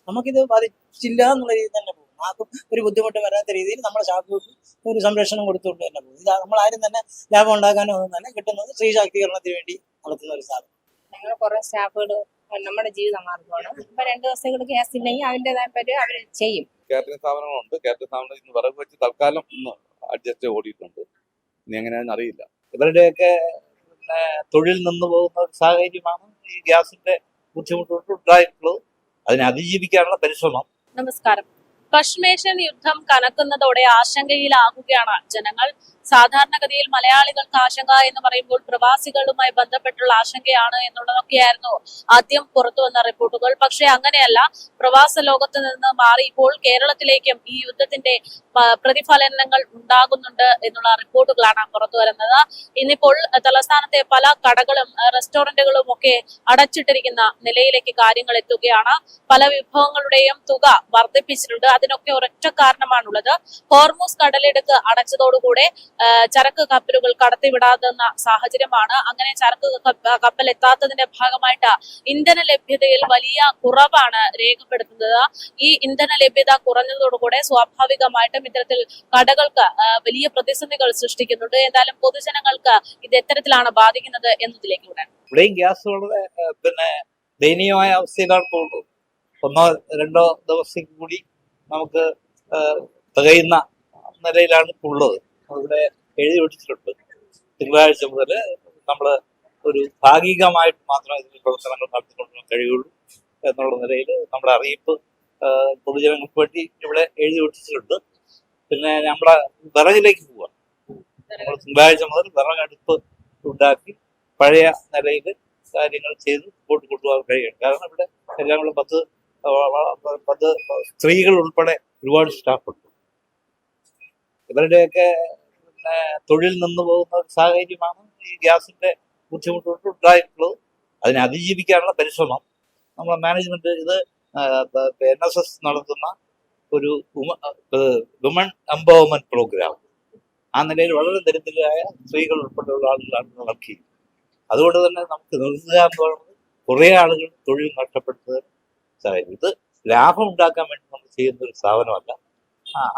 നമുക്കിത് ബാധിച്ചില്ല എന്നുള്ള രീതിയിൽ തന്നെ പോകും. ആർക്കും ഒരു ബുദ്ധിമുട്ട് വരാത്ത രീതിയിൽ നമ്മുടെ ഷാപ്പുകൾക്ക് ഒരു സംരക്ഷണം കൊടുത്തുകൊണ്ട് തന്നെ പോകും. ഇത് നമ്മളാരും തന്നെ ലാഭം ഉണ്ടാക്കാനോ ഒന്നും തന്നെ കിട്ടുന്നത് സ്ത്രീ ശാക്തീകരണത്തിന് വേണ്ടി നടത്തുന്ന ഒരു സാധനം. ഞങ്ങൾ കുറെ സ്റ്റാഫുകൾ നമ്മുടെ ജീവിതമാർഗമാണ്. ഇപ്പൊ 2 ദിവസങ്ങൾ ഗ്യാസ് ഇല്ലെങ്കിൽ അതിൻ്റെതായ പറ്റി അവർ ചെയ്യും. കാറ്ററിംഗ് സ്ഥാപനങ്ങളുണ്ട്. കാറ്ററിംഗ് സ്ഥാപനം ഇന്ന് വിറക് വെച്ച് തൽക്കാലം ഇന്ന് അഡ്ജസ്റ്റ് ഓടിയിട്ടുണ്ട്. ഇനി എങ്ങനെയാണെന്ന് അറിയില്ല. ഇവരുടെയൊക്കെ തൊഴിൽ നിന്ന് പോകുന്ന ഒരു സാഹചര്യമാണ് ഈ ഗ്യാസിന്റെ ബുദ്ധിമുട്ടുകൊണ്ട് ഉണ്ടായിട്ടുള്ളത്. അതിനെ അതിജീവിക്കാനുള്ള പരിശ്രമം. നമസ്കാരം. പശ്മേഷ്യൻ യുദ്ധം കനക്കുന്നതോടെ ആശങ്കയിലാകുകയാണ് ജനങ്ങൾ. സാധാരണഗതിയിൽ മലയാളികൾക്ക് ആശങ്ക എന്ന് പറയുമ്പോൾ പ്രവാസികളുമായി ബന്ധപ്പെട്ടുള്ള ആശങ്കയാണ് എന്നുള്ളതൊക്കെയായിരുന്നു ആദ്യം പുറത്തു വന്ന റിപ്പോർട്ടുകൾ. പക്ഷെ അങ്ങനെയല്ല. പ്രവാസ ലോകത്ത് നിന്ന് മാറി ഇപ്പോൾ കേരളത്തിലേക്കും ഈ യുദ്ധത്തിന്റെ പ്രതിഫലനങ്ങൾ ഉണ്ടാകുന്നുണ്ട് എന്നുള്ള റിപ്പോർട്ടുകളാണ് പുറത്തു വരുന്നത്. ഇന്നിപ്പോൾ തലസ്ഥാനത്തെ പല കടകളും റെസ്റ്റോറന്റുകളും ഒക്കെ അടച്ചിട്ടിരിക്കുന്ന നിലയിലേക്ക് കാര്യങ്ങൾ എത്തുകയാണ്. പല വിഭവങ്ങളുടെയും തുക വർദ്ധിപ്പിച്ചിട്ടുണ്ട്. അതിനൊക്കെ ഒരൊറ്റ കാരണമാണുള്ളത്. ഹോർമൂസ് കടലിടുക്ക് അടച്ചതോടുകൂടെ ചരക്ക് കപ്പലുകൾ കടത്തിവിടാതെന്ന സാഹചര്യമാണ്. അങ്ങനെ ചരക്ക് കപ്പൽ എത്താത്തതിന്റെ ഭാഗമായിട്ട് ഇന്ധന ലഭ്യതയിൽ വലിയ കുറവാണ് രേഖപ്പെടുത്തുന്നത്. ഈ ഇന്ധന ലഭ്യത കുറഞ്ഞതോടുകൂടെ സ്വാഭാവികമായിട്ടും ഇത്തരത്തിൽ കടകൾക്ക് വലിയ പ്രതിസന്ധികൾ സൃഷ്ടിക്കുന്നുണ്ട്. എന്തായാലും പൊതുജനങ്ങൾക്ക് ഇത് എത്തരത്തിലാണ് ബാധിക്കുന്നത് എന്നതിലേക്ക് ഇവിടെയും ഗ്യാസ് വളരെ ദയനീയമായ അവസ്ഥയിലാണ് പോകുന്നത്. 1-2 ദിവസം കൂടി നമുക്ക് തികയുന്ന നിലയിലാണ് ഉള്ളത്. ഇവിടെ എഴുതി വെച്ചിട്ടുണ്ട്. തിങ്കളാഴ്ച മുതൽ നമ്മൾ ഒരു ഭാഗികമായിട്ട് മാത്രമേ ഇതിൽ പ്രവർത്തനങ്ങൾ നടത്തിക്കൊണ്ടുവരാൻ കഴിയുള്ളൂ എന്നുള്ള നിലയിൽ നമ്മുടെ അറിയിപ്പ് പൊതുജനങ്ങൾക്ക് വേണ്ടി ഇവിടെ എഴുതി വെച്ചിട്ടുണ്ട്. പിന്നെ നമ്മുടെ വിറകിലേക്ക് പോവുക. നമ്മൾ തിങ്കളാഴ്ച മുതൽ വിറകടുപ്പ് ഉണ്ടാക്കി പഴയ നിലയിൽ കാര്യങ്ങൾ ചെയ്ത് മുമ്പോട്ട് കൊണ്ടുപോകാൻ കഴിയും. കാരണം ഇവിടെ എല്ലാം കൂടെ 10 സ്ത്രീകൾ ഉൾപ്പെടെ ഒരുപാട് സ്റ്റാഫുണ്ട്. ഇവരുടെയൊക്കെ തൊഴിൽ നിന്ന് പോകുന്ന ഒരു സാഹചര്യമാണ് ഈ ഗ്യാസിന്റെ ബുദ്ധിമുട്ടുകൊണ്ട് ഉണ്ടായിട്ടുള്ളത്. അതിനെ അതിജീവിക്കാനുള്ള പരിശ്രമം നമ്മുടെ മാനേജ്മെന്റ് ഇത് NSS നടത്തുന്ന ഒരു വുമൺ എംപവർമെന്റ് പ്രോഗ്രാം ആ നിലയിൽ വളരെ ദരിദ്രരായ സ്ത്രീകൾ ഉൾപ്പെടെയുള്ള ആളുകളാണ് വർക്ക്. അതുകൊണ്ട് തന്നെ നമുക്ക് നിർത്തുക എന്ന് പറയുന്നത് കുറേ ആളുകൾ തൊഴിൽ നഷ്ടപ്പെടുത്തുന്ന സാഹചര്യം. ഇത് ലാഭം ഉണ്ടാക്കാൻ വേണ്ടി നമ്മൾ ചെയ്യുന്ന ഒരു സ്ഥാപനമല്ല.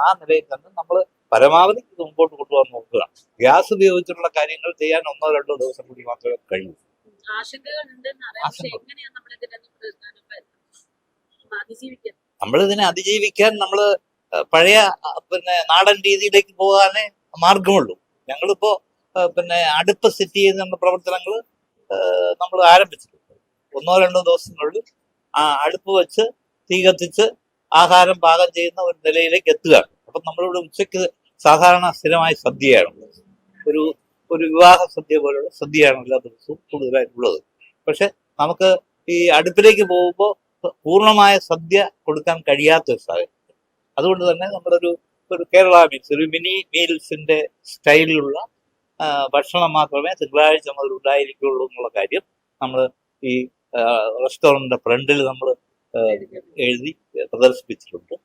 ആ നിലയിൽ തന്നെ നമ്മൾ പരമാവധി ഇത് മുമ്പോട്ട് കൊണ്ടുപോകാൻ നോക്കുക. ഗ്യാസ് ഉപയോഗിച്ചിട്ടുള്ള കാര്യങ്ങൾ ചെയ്യാൻ 1-2 ദിവസം കൂടി മാത്രമേ കഴിയൂ. നമ്മളിതിനെ അതിജീവിക്കാൻ നമ്മൾ പഴയ നാടൻ രീതിയിലേക്ക് പോകാനേ മാർഗമുള്ളൂ. ഞങ്ങളിപ്പോ അടുപ്പ് സെറ്റ് ചെയ്യുന്ന പ്രവർത്തനങ്ങൾ നമ്മൾ ആരംഭിച്ചിട്ടുണ്ട്. 1-2 ദിവസങ്ങളിൽ അടുപ്പ് വെച്ച് തീ കത്തിച്ച് ആഹാരം പാകം ചെയ്യുന്ന ഒരു നിലയിലേക്ക് എത്തുകയാണ്. അപ്പം നമ്മളിവിടെ ഉച്ചയ്ക്ക് സാധാരണ സ്ഥിരമായ സദ്യയാണ്. ഒരു വിവാഹ സദ്യ പോലുള്ള സദ്യയാണ് എല്ലാ ദിവസവും കൂടുതലായിട്ടുള്ളത്. പക്ഷെ നമുക്ക് ഈ അടുപ്പിലേക്ക് പോകുമ്പോൾ പൂർണ്ണമായ സദ്യ കൊടുക്കാൻ കഴിയാത്തൊരു സാഹചര്യം. അതുകൊണ്ട് തന്നെ നമ്മളൊരു കേരള മീൽസ്, ഒരു മിനി മീൽസിന്റെ സ്റ്റൈലിലുള്ള ഭക്ഷണം മാത്രമേ തിങ്കളാഴ്ച മുതൽ ഉണ്ടായിരിക്കുള്ളൂ എന്നുള്ള കാര്യം നമ്മൾ ഈ റെസ്റ്റോറന്റിന്റെ ഫ്രണ്ടിൽ നമ്മൾ എഴുതി പ്രദർശിപ്പിച്ചിട്ടുണ്ട്.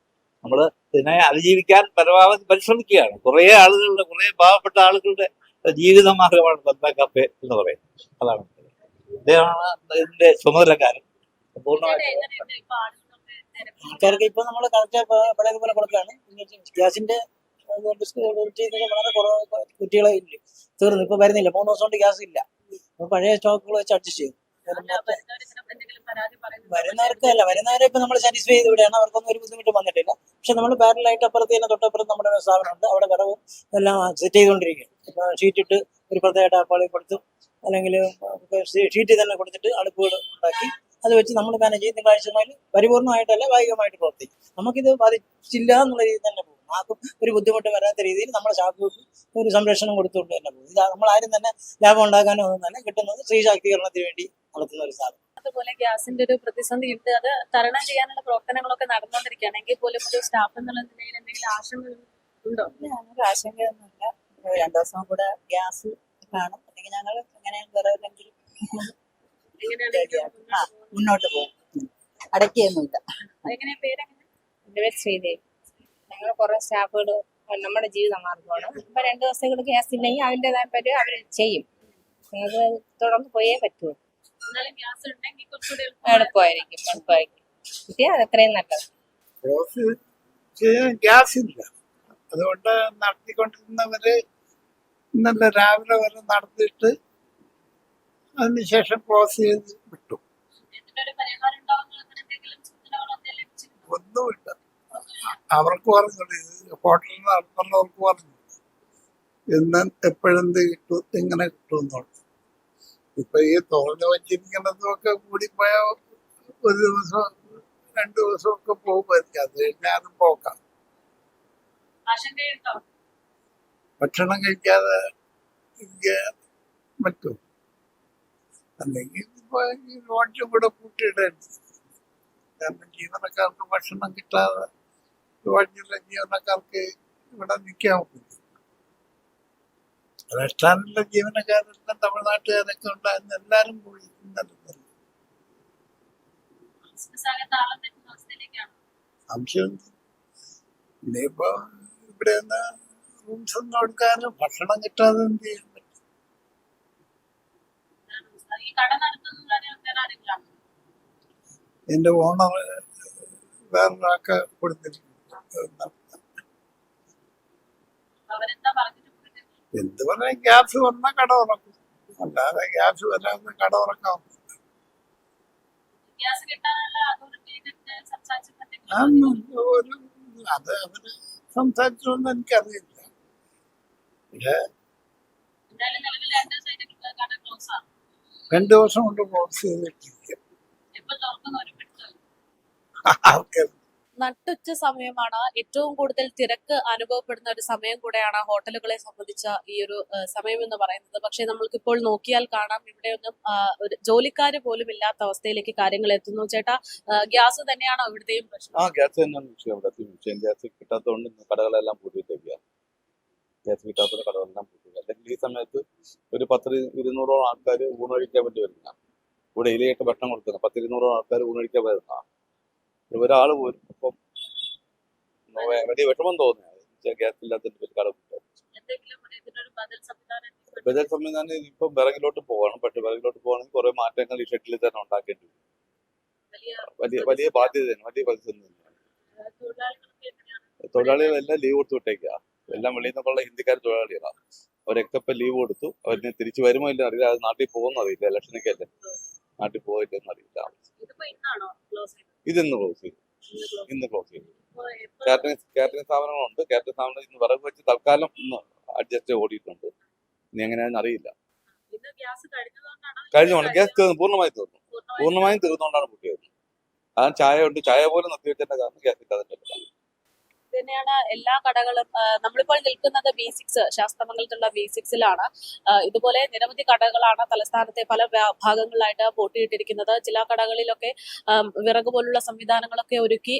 നമ്മൾ ഇതിനെ അതിജീവിക്കാൻ പരമാവധി പരിശ്രമിക്കുകയാണ്. കുറേ പാവപ്പെട്ട ആളുകളുടെ ജീവിതമാർഗമാണ് ബന്ധാ കഫേ എന്ന് പറയുന്നത്. അതാണ് ഇദ്ദേഹമാണ് ഇതിന്റെ ചുമതലക്കാരൻ. ആൾക്കാർക്ക് ഇപ്പൊ നമ്മൾ കറക്റ്റ് പഴയ പോലെ കൊടുക്കുകയാണ്. ഗ്യാസിന്റെ വളരെ കുറവ് കുറ്റികളെ ഇല്ല, തീർന്നു. ഇപ്പൊ വരുന്നില്ല. 3 ദിവസം കൊണ്ട് ഗ്യാസ് ഇല്ല. പഴയ സ്റ്റോക്കുകൾ വെച്ച് അഡ്ജസ്റ്റ് ചെയ്യും. വരുന്നവരെ ഇപ്പൊ നമ്മൾ സാറ്റിസ്ഫൈ ചെയ്ത് വിടുകയാണ്. അവർക്കൊന്നും ഒരു ബുദ്ധിമുട്ടും വന്നിട്ടില്ല. പക്ഷെ നമ്മൾ പാരലായിട്ട് അപ്പുറത്ത് തന്നെ തൊട്ടപ്പുറത്ത് നമ്മുടെ സ്ഥാപനമുണ്ട്. അവിടെ വിറവ് എല്ലാം സെറ്റ് ചെയ്തുകൊണ്ടിരിക്കുകയാണ്. ഇപ്പൊ ഷീറ്റ് ഇട്ട് ഒരു പ്രത്യേക ടാപ്പാളിൽ കൊടുത്തു, അല്ലെങ്കിൽ ഷീറ്റ് തന്നെ കൊടുത്തിട്ട് അടുപ്പുകൾ ഉണ്ടാക്കി അത് വെച്ച് നമ്മൾ മാനേജ് ചെയ്ത് തിങ്കളാഴ്ച മുതൽ പരിപൂർണമായിട്ടല്ല ഭാഗികമായിട്ട് പ്രവർത്തിക്കും. നമുക്കിത് ബാധിച്ചില്ല എന്നുള്ള രീതിയിൽ തന്നെ പോകും. ആർക്കും ഒരു ബുദ്ധിമുട്ട് വരാത്ത രീതിയിൽ നമ്മുടെ ഷാപ്പുകൾക്ക് ഒരു സംരക്ഷണം കൊടുത്തുകൊണ്ട് തന്നെ പോകും. ഇത് നമ്മളാരും തന്നെ ലാഭം ഉണ്ടാക്കാനോ ഒന്നും തന്നെ കിട്ടുന്നത് സ്ത്രീ ശാക്തീകരണത്തിന് വേണ്ടി നടത്തുന്ന ഒരു സാധനം. അതുപോലെ ഗ്യാസിന്റെ ഒരു പ്രതിസന്ധി ഉണ്ട്. അത് തരണം ചെയ്യാനുള്ള പ്രവർത്തനങ്ങളൊക്കെ നടന്നുകൊണ്ടിരിക്കുകയാണ്. എങ്കിൽ പോലും ഒരു സ്റ്റാഫ് എന്നുള്ള നിലയിൽ എന്തെങ്കിലും ആശങ്ക ഉണ്ടോ? ഞങ്ങൾക്ക് ആശങ്കയൊന്നുമില്ല. 2 ദിവസം കൂടെ ഗ്യാസ് കാണും. അല്ലെങ്കിൽ ഞങ്ങൾ എങ്ങനെ വിറകില്ലെങ്കിലും മുന്നോട്ട് പോകും. അടയ്ക്കൊന്നുമില്ല. എന്റെ പേര് ശ്രീദേവി. ഞങ്ങൾ കുറെ സ്റ്റാഫുകൾ നമ്മുടെ ജീവിതമാർഗമാണ്. ഇപ്പൊ 2 ദിവസങ്ങൾ ഗ്യാസ് ഇല്ലെങ്കിൽ അതിൻ്റെതായ പറ്റി അവർ ചെയ്യും. ഞങ്ങൾക്ക് തുടർന്ന് പോയേ പറ്റുള്ളൂ. എളുപ്പമായിരിക്കും. കിട്ടിയാൽ അത് അത്രയും നല്ലത്. ക്ലോസ് ചെയ്യാൻ ഗ്യാസ് ഇല്ല. അതുകൊണ്ട് നടത്തിക്കൊണ്ടിരുന്നവര് ഇന്നലെ രാവിലെ വരെ നടത്തിയിട്ട് അതിനുശേഷം ക്ലോസ് ചെയ്ത് വിട്ടു. ഇതിനൊരു പരിഹാരം ഉണ്ടാവുന്ന അങ്ങനെ എന്തെങ്കിലും സൂചനകളൊക്കെ ലഭിച്ചിരുന്നു? ഒന്നുമില്ല. അവർക്ക് പറഞ്ഞു, ഹോട്ടലിൽ നടത്തുന്നവർക്ക് പറഞ്ഞു ഇന്ന് എപ്പോഴെന്ത് കിട്ടും, എങ്ങനെ കിട്ടുമെന്നുള്ളു. ഇപ്പൊ ഈ തുറന്നു വച്ചിരിക്കുന്നതൊക്കെ കൂടിപ്പോയ ഒരു ദിവസം 2 ദിവസമൊക്കെ പോകുമായിരിക്കും. അത് കഴിഞ്ഞാൽ അത് പോക്കാം. ആശങ്കയുണ്ടോ? ഭക്ഷണം കഴിക്കാതെ ഇരിക്കാൻ പറ്റും. അല്ലെങ്കിൽ ഇപ്പൊ ഈ ലോഡ്ജും കൂടെ പൂട്ടിയിടേണ്ടി. കാരണം ജീവനക്കാർക്ക് ഭക്ഷണം കിട്ടാതെ ലോഡ്ജിലെ ജീവനക്കാർക്ക് ഇവിടെ നിൽക്കാൻ പറ്റില്ല. റെസ്റ്റോറൻറ്റിലെ ജീവനക്കാരെല്ലാം തമിഴ്നാട്ടുകാരൊക്കെ ഉണ്ടായിരുന്നു. എല്ലാരും പോയി ഇന്നലെ. ബിസിനസ്സാകെ താളം തെറ്റുന്ന അവസ്ഥയിലേക്കാണ്. സംശയം ഇനിയിപ്പോ ഇവിടെ നിന്ന് റൂംസ് ഒന്നും എടുക്കാനും ഭക്ഷണം കിട്ടാതെ എന്ത് ചെയ്യാൻ പറ്റും? ഈ കട നടത്തുന്നതിന് വേറെ ആരെങ്കിലും ആണോ? എന്റെ ഓണർ വേറൊരാൾക്ക് കൊടുത്തിട്ടുണ്ട്. അവരെന്താ പറഞ്ഞിട്ട് പോയിട്ട്? എന്ത് പറയാ, ഗ്യാസ് വന്നാൽ കട തുറക്കും. അല്ലാതെ ഗ്യാസ് വരാതെ കട തുറക്കാം. ഗ്യാസ് കിട്ടാനുള്ള അതോറിറ്റിയായിട്ട് സംസാരിച്ചിട്ടുണ്ടെങ്കിൽ അതൊന്നും അത് അവര് സംസാരിച്ചൊന്നും എനിക്കറിയില്ല. പക്ഷെ എന്തായാലും നിലവിൽ 2 സൈഡിൽ കട ക്ലോസ് ആണ്. 2 ദിവസം കൊണ്ട് ക്ലോസ് ചെയ്തിട്ടിരിക്കും. എപ്പോൾ തുറക്കുന്ന ഒരു പെട്ടെന്ന് ആർക്ക് നട്ടുച്ച സമയമാണ് ഏറ്റവും കൂടുതൽ തിരക്ക് അനുഭവപ്പെടുന്ന ഒരു സമയം കൂടെയാണ് ഹോട്ടലുകളെ സംബന്ധിച്ച ഈ ഒരു സമയം എന്ന് പറയുന്നത്. പക്ഷേ നമ്മൾക്കിപ്പോൾ നോക്കിയാൽ കാണാം ഇവിടെയൊന്നും ഒരു ജോലിക്കാര് പോലും ഇല്ലാത്ത അവസ്ഥയിലേക്ക് കാര്യങ്ങൾ എത്തുന്നു. ചേട്ടാ, ഗ്യാസ് തന്നെയാണോ ഇവിടുത്തെയും പ്രശ്നം? ഗ്യാസ് തന്നെയാണ് വിഷയം. ഇവിടെ വിഷയം ഗ്യാസ് കിട്ടാത്തതുകൊണ്ട് ഇന്ന് കടകളെല്ലാം പൂട്ടിയിട്ടേക്കുക. ഗ്യാസ് കിട്ടാത്തതുകൊണ്ട് കടകളെല്ലാം പൂട്ടില്ല. അല്ലെങ്കിൽ ഈ സമയത്ത് ഒരു 10-200 ആൾക്കാർ ഊണഴിക്കാൻ വേണ്ടി വരുന്ന, ഇവിടെ ഇലയൊക്കെ ഭക്ഷണം കൊടുക്കുന്ന 10-200 ആൾക്കാർ ഊണഴിക്കാൻ വരുന്ന ഒരാൾ പോലും ഇപ്പം വലിയ വിഷമം തോന്നുന്നത് ഗ്യാസ് ഇല്ലാത്തതിന്റെ കട കിട്ടും. എന്തെങ്കിലും ഇതിനൊരു ബദൽ സംവിധാനം ബജാർ സംവിധാനം ഇപ്പം വിറകിലോട്ട് പോകണം. പക്ഷെ വിറകിലോട്ട് പോകണമെങ്കിൽ കുറെ മാറ്റങ്ങൾ ഈ ഷെഡിൽ തന്നെ ഉണ്ടാക്കേണ്ടി വരും. വലിയ വലിയ ബാധ്യതയാണ്, വലിയ പ്രതിസന്ധി തന്നെയാണ്. തൊഴിലാളികൾക്ക് എങ്ങനെയാണ്? തൊഴിലാളികളെല്ലാം ലീവ് കൊടുത്തു വിട്ടേക്കുക. എല്ലാം വെളിയിൽ നിന്നുള്ള ഹിന്ദിക്കാർ തൊഴിലാളികളാണ്. അവരൊക്കെ ഇപ്പം ലീവ് കൊടുത്തു. അവരിന് തിരിച്ചു വരുമോ ഇല്ല അറിയില്ല. അത് നാട്ടിൽ പോകുന്ന അറിയില്ല. ഇലക്ഷനൊക്കെ അല്ലേ, നാട്ടിൽ പോയില്ലെന്ന് അറിയില്ല. ഇതിപ്പോ ഇന്നാണോ ക്ലോസ് ചെയ്തത്? ഇതിന്ന് ക്ലോസ് ചെയ്തു. ഇന്ന് ക്ലോസ് ചെയ്തു. ഇപ്പോ കാറ്ററിംഗ് സ്ഥാപനങ്ങളുണ്ട്. കാറ്ററിംഗ് സ്ഥാപനം ഇന്ന് വിറക് വെച്ച് തൽക്കാലം ഇന്ന് അഡ്ജസ്റ്റ് ഓടിയിട്ടുണ്ട്. ഇനി എങ്ങനെയാണെന്ന് അറിയില്ല. ഇന്ന് ഗ്യാസ് കഴിഞ്ഞതുകൊണ്ടാണോ? കഴിഞ്ഞോണ്ട് ഗ്യാസ് തീർന്നു, പൂർണ്ണമായും തീർന്നു. പൂർണ്ണമായും തീർന്നുകൊണ്ടാണ് പൊട്ടിയത്. ആ ചായ ഉണ്ട്, ചായ പോലും നിർത്തിവെച്ചതിന്റെ കാരണം ഗ്യാസ് കിട്ടാതെ. തന്നെയാണ് എല്ലാ കടകളും. നമ്മളിപ്പോൾ നിൽക്കുന്നത് B6 ശാസ്തമംഗലത്തുള്ള B6-ലാണ്. ഇതുപോലെ നിരവധി കടകളാണ് തലസ്ഥാനത്തെ പല ഭാഗങ്ങളിലായിട്ട് പൂട്ടിയിട്ടിരിക്കുന്നത്. ചില കടകളിലൊക്കെ വിറക് പോലുള്ള സംവിധാനങ്ങളൊക്കെ ഒരുക്കി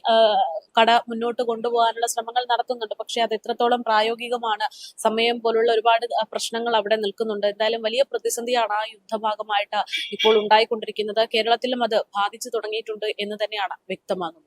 കട മുന്നോട്ട് കൊണ്ടുപോകാനുള്ള ശ്രമങ്ങൾ നടത്തുന്നുണ്ട്. പക്ഷെ അത് എത്രത്തോളം പ്രായോഗികമാണ്, സമയം പോലുള്ള ഒരുപാട് പ്രശ്നങ്ങൾ അവിടെ നിൽക്കുന്നുണ്ട്. എന്തായാലും വലിയ പ്രതിസന്ധിയാണ് ആ യുദ്ധഭാഗമായിട്ട് ഇപ്പോൾ ഉണ്ടായിക്കൊണ്ടിരിക്കുന്നത്. കേരളത്തിലും അത് ബാധിച്ചു തുടങ്ങിയിട്ടുണ്ട് എന്ന് തന്നെയാണ് വ്യക്തമാകുന്നത്.